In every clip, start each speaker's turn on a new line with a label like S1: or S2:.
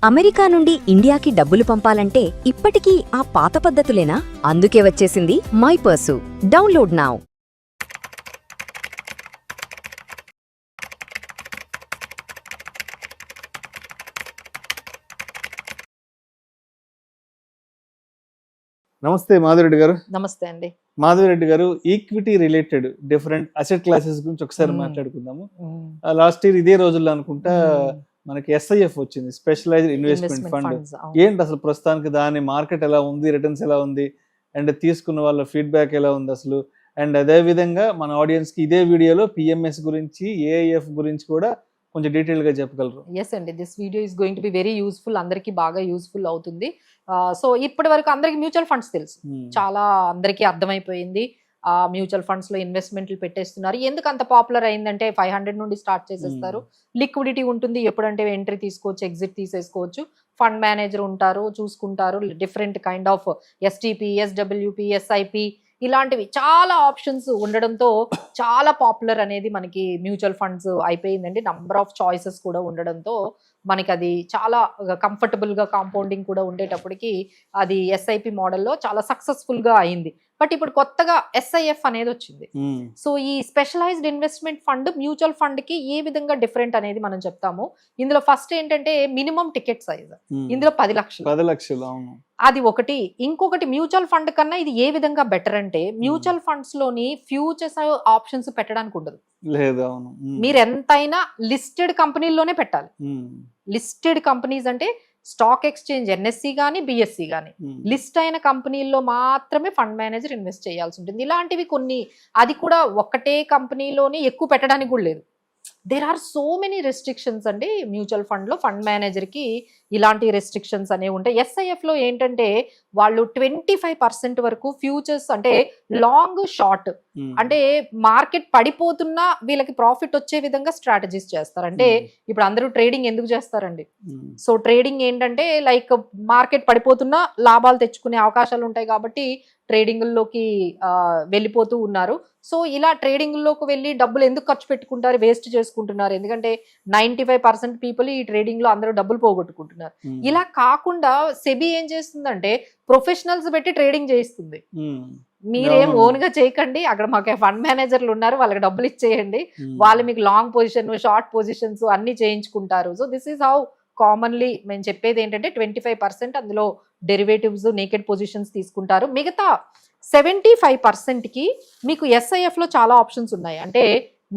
S1: America నుండి ఇండియాకి డబ్బులు పంపాలంటే ఇప్పటికీ ఆ పాత పద్ధతులేనా? అందుకే వచ్చేసింది మై పర్సు. Download now.
S2: నమస్తే మాధురెడ్డి గారు.
S3: నమస్తే అండి.
S2: మాధురెడ్డి గారు, equity related different asset classes గురించి ఒకసారి మాట్లాడుకుందాము. లాస్ట్ ఇయర్ ఇదే రోజుల్లో అనుకుంటా మనకి SIF వచ్చింది, స్పెషలైజ్డ్ ఇన్వెస్ట్మెంట్ ఫండ్. ఏంటి అసలు ప్రస్తుతానికి దాని మార్కెట్ ఎలా ఉంది, రిటర్న్స్ ఎలా ఉంది, అండ్ తీసుకున్న వాళ్ళ ఫీడ్బ్యాక్ ఎలా ఉంది అసలు? అండ్ అదే విధంగా మన ఆడియన్స్ కి ఇదే వీడియోలో PMS గురించి, AIF గురించి కూడా కొంచెం డీటెయిల్ గా చెప్పగలరు?
S3: ఎస్ అండి, this video is going to be very useful, అందరికి బాగా యూస్ఫుల్ అవుతుంది. సో ఇప్పటి వరకు అందరికి మ్యూచువల్ ఫండ్స్ తెలుసు, చాలా అందరికీ అర్థమైపోయింది. మ్యూచువల్ ఫండ్స్ లో ఇన్వెస్ట్మెంట్లు పెట్టేస్తున్నారు. ఎందుకు అంత పాపులర్ అయిందంటే 500 నుండి స్టార్ట్ చేసేస్తారు, లిక్విడిటీ ఉంటుంది, ఎప్పుడంటే ఎంట్రీ తీసుకోవచ్చు, ఎగ్జిట్ తీసేసుకోవచ్చు, ఫండ్ మేనేజర్ ఉంటారు, చూసుకుంటారు, different kind of STP, SWP, SIP ఇలాంటివి చాలా ఆప్షన్స్ ఉండడంతో చాలా పాపులర్ అనేది మనకి మ్యూచువల్ ఫండ్స్ అయిపోయిందండి. నంబర్ ఆఫ్ చాయిసెస్ కూడా ఉండడంతో మనకి అది చాలా కంఫర్టబుల్ గా కాంపౌండింగ్ కూడా ఉండేటప్పటికి అది SIP మోడల్లో చాలా సక్సెస్ఫుల్ గా అయింది. బట్ ఇప్పుడు కొత్తగా SIF అనేది వచ్చింది. సో ఈ specialized investment fund mutual fund కి ఏ విధంగా డిఫరెంట్ అనేది మనం చెప్తాము. ఇందులో ఫస్ట్ ఏంటంటే మినిమం టికెట్ సైజ్ ఇందులో 10 లక్షలు. అది ఒకటి. ఇంకొకటి మ్యూచువల్ ఫండ్ కన్నా ఇది ఏ విధంగా బెటర్ అంటే మ్యూచువల్ ఫండ్స్ లోని ఫ్యూచర్స్ ఆప్షన్స్ పెట్టడానికి ఉండదు. మీరు ఎంతైనా లిస్టెడ్ కంపెనీల్లోనే పెట్టాలి. లిస్టెడ్ కంపెనీస్ అంటే స్టాక్ ఎక్స్చేంజ్ NSE కానీ BSE కానీ లిస్ట్ అయిన కంపెనీల్లో మాత్రమే ఫండ్ మేనేజర్ ఇన్వెస్ట్ చేయాల్సి ఉంటుంది. ఇలాంటివి కొన్ని, అది కూడా ఒక్కటే కంపెనీలోనే ఎక్కువ పెట్టడానికి కూడా లేదు. There are so many restrictions అండి మ్యూచువల్ ఫండ్ లో. ఫండ్ మేనేజర్ కి ఇలాంటి రెస్ట్రిక్షన్స్ అనేవి ఉంటాయి. SIF లో ఏంటంటే వాళ్ళు 25% వరకు ఫ్యూచర్స్ అంటే లాంగ్ షార్ట్ అంటే మార్కెట్ పడిపోతున్నా వీళ్ళకి ప్రాఫిట్ వచ్చే విధంగా స్ట్రాటజీస్ చేస్తారు. అంటే ఇప్పుడు అందరూ ట్రేడింగ్ ఎందుకు చేస్తారండి? సో ట్రేడింగ్ ఏంటంటే లైక్ మార్కెట్ పడిపోతున్నా లాభాలు తెచ్చుకునే అవకాశాలు ఉంటాయి కాబట్టి ట్రేడింగ్లోకి వెళ్ళిపోతూ ఉన్నారు. సో ఇలా ట్రేడింగ్లోకి వెళ్ళి డబ్బులు ఎందుకు ఖర్చు పెట్టుకుంటారు, వేస్ట్ చేసుకుంటున్నారు? ఎందుకంటే 95% పీపుల్ ఈ ట్రేడింగ్ లో అందరూ డబ్బులు పోగొట్టుకుంటున్నారు. ఇలా కాకుండా సెబీ ఏం చేస్తుందంటే ప్రొఫెషనల్స్ పెట్టి ట్రేడింగ్ చేయిస్తుంది. మీరేం ఓన్ గా చేయకండి, అక్కడ మాకు ఫండ్ మేనేజర్లు ఉన్నారు, వాళ్ళకి డబ్బులు ఇచ్చేయండి, వాళ్ళు మీకు లాంగ్ పొజిషన్, షార్ట్ పొజిషన్స్ అన్ని చేయించుకుంటారు. So this is how commonly మేము చెప్పేది ఏంటంటే 25% అందులో డెరివేటివ్స్, నేకెడ్ పొజిషన్స్ తీసుకుంటారు. మిగతా 75% కి మీకు SIF లో చాలా ఆప్షన్స్ ఉన్నాయి. అంటే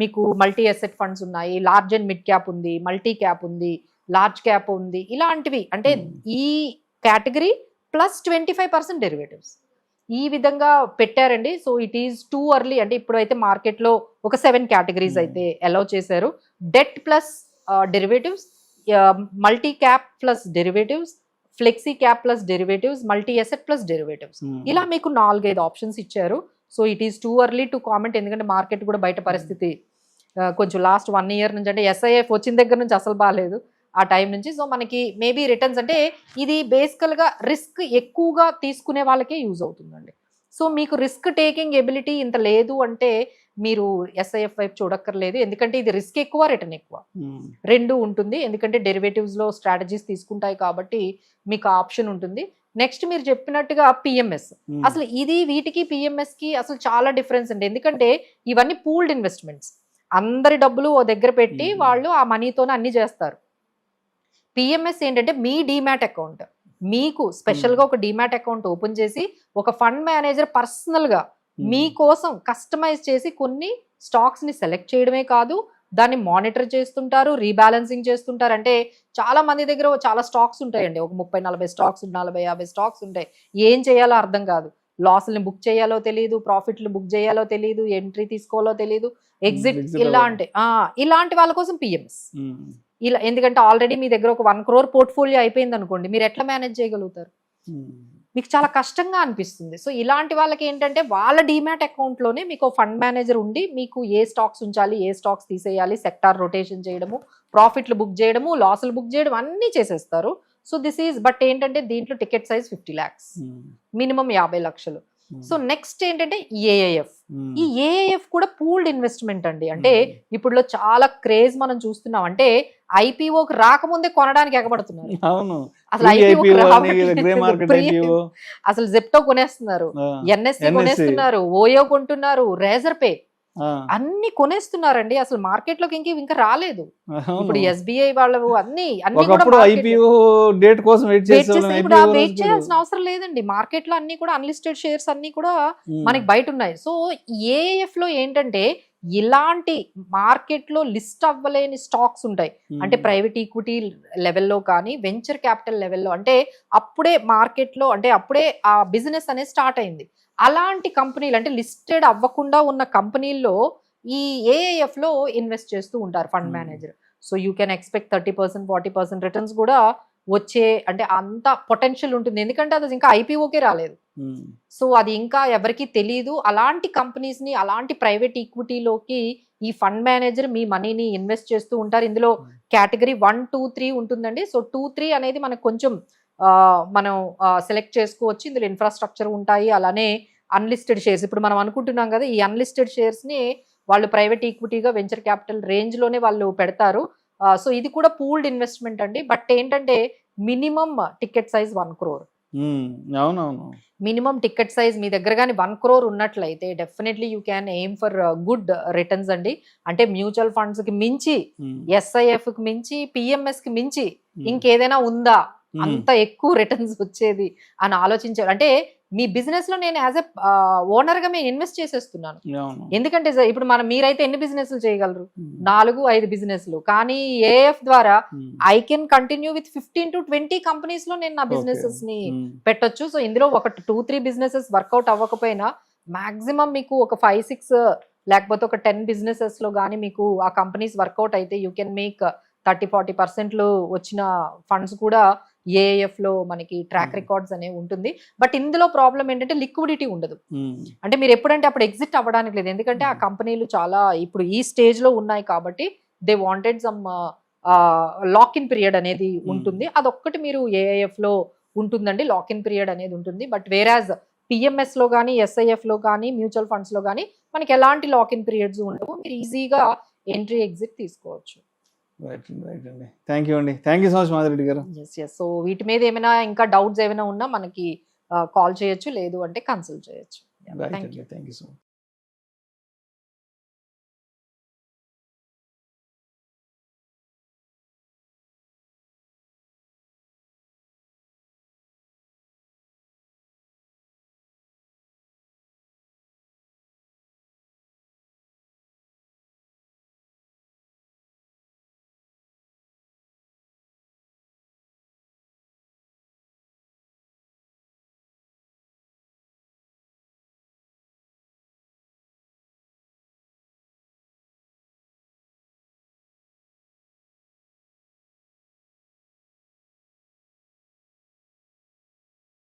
S3: మీకు మల్టీ అసెట్ ఫండ్స్ ఉన్నాయి, లార్జ్ అండ్ మిడ్ క్యాప్ ఉంది, మల్టీ క్యాప్ ఉంది, లార్జ్ క్యాప్ ఉంది, ఇలాంటివి. అంటే ఈ కేటగిరీ ప్లస్ 25% డెరివేటివ్స్ ఈ విధంగా పెట్టారండి. So it is too early. అంటే ఇప్పుడైతే మార్కెట్లో ఒక 7 కేటగిరీస్ అయితే అలౌ చేశారు. Debt plus derivatives, multi cap plus derivatives, flexi cap plus derivatives, multi asset plus derivatives, ఇలా మీకు 4-5 ఆప్షన్స్ ఇచ్చారు. So it is too early to comment, ఎందుకంటే మార్కెట్ కూడా బయట పరిస్థితి కొంచెం లాస్ట్ 1 year నుంచి, అంటే SIF వచ్చిన దగ్గర నుంచి అసలు బాగాలేదు ఆ టైం నుంచి. సో మనకి మేబీ రిటర్న్స్ అంటే ఇది బేసికల్గా రిస్క్ ఎక్కువగా తీసుకునే వాళ్ళకే యూజ్ అవుతుందండి. సో మీకు రిస్క్ టేకింగ్ ఎబిలిటీ ఇంత లేదు అంటే మీరు SIF వైపు చూడక్కర్లేదు, ఎందుకంటే ఇది రిస్క్ ఎక్కువ, రిటర్న్ ఎక్కువ, రెండు ఉంటుంది. ఎందుకంటే డెరివేటివ్స్ లో స్ట్రాటజీస్ తీసుకుంటాయి కాబట్టి మీకు ఆప్షన్ ఉంటుంది. నెక్స్ట్ మీరు చెప్పినట్టుగా PMS, అసలు ఇది వీటికి PMS కి అసలు చాలా డిఫరెన్స్ అండి. ఎందుకంటే ఇవన్నీ పూల్డ్ ఇన్వెస్ట్మెంట్స్, అందరి డబ్బులు ఓ దగ్గర పెట్టి వాళ్ళు ఆ మనీతోనే అన్ని చేస్తారు. PMS ఏంటంటే మీ డీమ్యాట్ అకౌంట్, మీకు స్పెషల్గా ఒక డీమ్యాట్ అకౌంట్ ఓపెన్ చేసి ఒక ఫండ్ మేనేజర్ పర్సనల్గా మీకోసం కస్టమైజ్ చేసి కొన్ని స్టాక్స్ ని సెలెక్ట్ చేయడమే కాదు, దాన్ని మానిటర్ చేస్తుంటారు, రీబ్యాలెన్సింగ్ చేస్తుంటారు. అంటే చాలా మంది దగ్గర చాలా స్టాక్స్ ఉంటాయండి, ఒక 30-40 స్టాక్స్, 40-50 స్టాక్స్ ఉంటాయి. ఏం చేయాలో అర్థం కాదు, లాస్ని బుక్ చేయాలో తెలియదు, ప్రాఫిట్లు బుక్ చేయాలో తెలియదు, ఎంట్రీ తీసుకోవాలో తెలియదు, ఎగ్జిట్, ఇలాంటి వాళ్ళ కోసం PMS. ఇలా ఎందుకంటే ఆల్రెడీ మీ దగ్గర ఒక 1 crore పోర్ట్ఫోలియో అయిపోయింది అనుకోండి, మీరు ఎట్లా మేనేజ్ చేయగలుగుతారు? మీకు చాలా కష్టంగా అనిపిస్తుంది. సో ఇలాంటి వాళ్ళకి ఏంటంటే వాళ్ళ డీమ్యాట్ అకౌంట్లోనే మీకు ఫండ్ మేనేజర్ ఉండి మీకు ఏ స్టాక్స్ ఉంచాలి, ఏ స్టాక్స్ తీసేయాలి, సెక్టార్ రొటేషన్ చేయడము, ప్రాఫిట్లు బుక్ చేయడము, లాసులు బుక్ చేయడం అన్నీ చేసేస్తారు. సో దిస్ ఈజ్, బట్ ఏంటంటే దీంట్లో టికెట్ సైజ్ 50 lakhs, మినిమం 50 లక్షలు. సో నెక్స్ట్ ఏంటంటే ఏఐఎఫ్. ఈ ఏఐఎఫ్ కూడా పూల్డ్ ఇన్వెస్ట్మెంట్ అండి. అంటే ఇప్పుడు చాలా క్రేజ్ మనం చూస్తున్నాం. అంటే ఐపీఓకి రాకముందే కొనడానికి ఎగబడుతున్నారు.
S2: అవును,
S3: అసలు అసలు జెప్టో కొనేస్తున్నారు, ఎన్ఎస్సి కొనేస్తున్నారు, ఓయో కొంటున్నారు, రేజర్ పే అన్ని కొనేస్తున్నారండి. అసలు మార్కెట్ లోకి ఇంకా రాలేదు. ఇప్పుడు ఎస్బీఐ వాళ్ళు అన్ని వెయిట్ చేయాల్సిన అవసరం లేదండి. మార్కెట్ లో అన్ని కూడా అన్లిస్టెడ్ షేర్స్ అన్ని కూడా మనకి బయట ఉన్నాయి. సో ఏఎఫ్ లో ఏంటంటే ఇలాంటి మార్కెట్ లో లిస్ట్ అవ్వలేని స్టాక్స్ ఉంటాయి. అంటే ప్రైవేట్ ఈక్విటీ లెవెల్లో కానీ వెంచర్ క్యాపిటల్ లెవెల్లో, అంటే అప్పుడే మార్కెట్ లో అంటే అప్పుడే ఆ బిజినెస్ అనేది స్టార్ట్ అయింది. అలాంటి కంపెనీలు అంటే లిస్టెడ్ అవ్వకుండా ఉన్న కంపెనీల్లో ఈ ఏఐఎఫ్ లో ఇన్వెస్ట్ చేస్తూ ఉంటారు fund manager. So you can expect 30%, 40% returns కూడా వచ్చే అంటే అంత పొటెన్షియల్ ఉంటుంది. ఎందుకంటే అది ఇంకా ఐపీఓకే రాలేదు. సో అది ఇంకా ఎవరికి తెలియదు. అలాంటి కంపెనీస్ ని, అలాంటి ప్రైవేట్ ఈక్విటీలోకి ఈ ఫండ్ మేనేజర్ మీ మనీని ఇన్వెస్ట్ చేస్తూ ఉంటారు. ఇందులో కేటగిరీ 1, 2, 3 ఉంటుందండి. సో 2, 3 అనేది మనకు కొంచెం మనం సెలెక్ట్ చేసుకోవచ్చు. ఇందులో ఇన్ఫ్రాస్ట్రక్చర్ ఉంటాయి, అలానే అన్లిస్టెడ్ షేర్స్. ఇప్పుడు మనం అనుకుంటున్నాం కదా, ఈ అన్లిస్టెడ్ షేర్స్ ని వాళ్ళు ప్రైవేట్ ఈక్విటీగా వెంచర్ క్యాపిటల్ రేంజ్ లోనే వాళ్ళు పెడతారు. సో ఇది కూడా పూల్డ్ ఇన్వెస్ట్మెంట్ అండి. బట్ ఏంటంటే మినిమం టికెట్ సైజ్ 1 crore.
S2: అవునవును,
S3: మినిమం టికెట్ సైజ్ మీ దగ్గర కానీ 1 crore ఉన్నట్లయితే definitely you can aim for good returns అండి. అంటే మ్యూచువల్ ఫండ్స్ కి మించి, ఎస్ఐఎఫ్ కి మించి, పిఎంఎస్ కి మించి ఇంకేదైనా ఉందా అంత ఎక్కువ రిటర్న్స్ వచ్చేది అని ఆలోచించారు. అంటే మీ బిజినెస్ లో నేను యాజ్ ఎ ఓనర్ గా నేను ఇన్వెస్ట్ చేసేస్తున్నాను. ఎందుకంటే ఇప్పుడు మీరైతే ఎన్ని బిజినెస్లు చేయగలరు? 4-5 బిజినెస్లు. కానీ ఏఎఫ్ ద్వారా I can continue with 15 to 20 companies లో నేను నా బిజినెసెస్ ని పెట్టొచ్చు. సో ఇందులో ఒక 2-3 బిజినెసెస్ వర్కౌట్ అవ్వకపోయినా మాక్సిమం మీకు ఒక 5-6 లేకపోతే ఒక 10 బిజినెసెస్ లో కానీ మీకు ఆ కంపెనీస్ వర్కౌట్ అయితే యూ కెన్ మేక్ 30-40% వచ్చిన ఫండ్స్ కూడా ఏఎఫ్ లో మనకి ట్రాక్ రికార్డ్స్ అనేవి ఉంటుంది. బట్ ఇందులో ప్రాబ్లం ఏంటంటే లిక్విడిటీ ఉండదు. అంటే మీరు ఎప్పుడంటే అప్పుడు ఎగ్జిట్ అవ్వడానికి లేదు. ఎందుకంటే ఆ కంపెనీలు చాలా ఇప్పుడు ఈ స్టేజ్ లో ఉన్నాయి కాబట్టి they wanted some lock in period అనేది ఉంటుంది. అదొక్కటి మీరు ఏఐఎఫ్ లో ఉంటుందండి, లాక్ ఇన్ పీరియడ్ అనేది ఉంటుంది. బట్ వేరాజ్ పిఎంఎస్ లో కానీ, ఎస్ఐఎఫ్ లో కానీ, మ్యూచువల్ ఫండ్స్ లో కానీ మనకి ఎలాంటి లాక్ ఇన్ పీరియడ్స్ ఉండవు. మీరు ఈజీగా ఎంట్రీ ఎగ్జిట్ తీసుకోవచ్చు.
S2: రైట్ అండి, థ్యాంక్ యూ అండి. Thank you so much Madhu Reddy గారు.
S3: సో వీటి మీద ఏమైనా ఇంకా డౌట్స్ ఏమైనా ఉన్నా మనకి కాల్ చేయొచ్చు, లేదు అంటే కన్సల్ట్ చేయొచ్చు. Thank you so much.